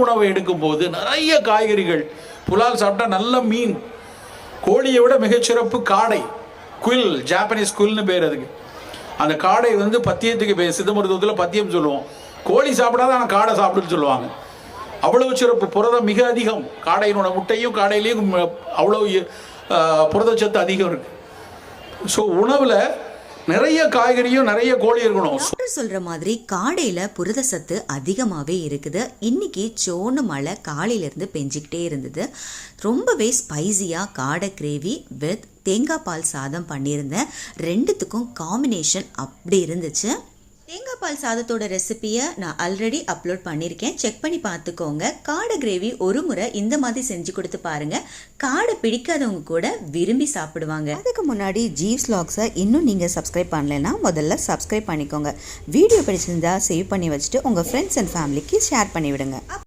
உணவை எடுக்கும்போது நிறைய காய்கறிகள், புலால் சாப்பிட்டா நல்ல மீன், கோழியை விட மிகச்சிறப்பு காடை, குயில், ஜாப்பனீஸ் குயில்னு பேர் அதுக்கு. அந்த காடை வந்து பத்தியத்துக்கு பேர், சித்த மருத்துவத்தில் பத்தியம் சொல்லுவோம். கோழி சாப்பிடாத ஆனால் காடை சாப்பிடுன்னு சொல்லுவாங்க. அவ்வளவு சிறப்பு, புரதம் மிக அதிகம். காடையினோட முட்டையும் காடையிலையும் அவ்வளவு புரதச்சத்து அதிகம் இருக்கு. ஸோ உணவில் நிறைய காய்கறியும் நிறைய கோழி இருக்கணும். டாக்டர் சொல்ற மாதிரி காடையில புரத சத்து அதிகமாகவே இருக்குது. இன்னைக்கு சோன்னு மழை காலையிலேருந்து பெஞ்சிக்கிட்டே இருந்தது. ரொம்பவே ஸ்பைசியாக காடை கிரேவி வித் தேங்காய் பால் சாதம் பண்ணியிருந்தேன். ரெண்டுத்துக்கும் காம்பினேஷன் அப்படி இருந்துச்சு. தேங்காய் பால் சாதத்தோட ரெசிபியை நான் ஆல்ரெடி அப்லோட் பண்ணியிருக்கேன், செக் பண்ணி பார்த்துக்கோங்க. காடை கிரேவி ஒரு முறை இந்த மாதிரி செஞ்சு கொடுத்து பாருங்க, காடை பிடிக்காதவங்க கூட விரும்பி சாப்பிடுவாங்க. அதுக்கு முன்னாடி ஜீவ்ஸ் வ்ளாக்ஸை இன்னும் நீங்கள் சப்ஸ்கிரைப் பண்ணலைன்னா முதல்ல சப்ஸ்கிரைப் பண்ணிக்கோங்க. வீடியோ பிடிச்சிருந்தா சேவ் பண்ணி வச்சுட்டு உங்கள் ஃப்ரெண்ட்ஸ் அண்ட் ஃபேமிலிக்கு ஷேர் பண்ணி விடுங்க.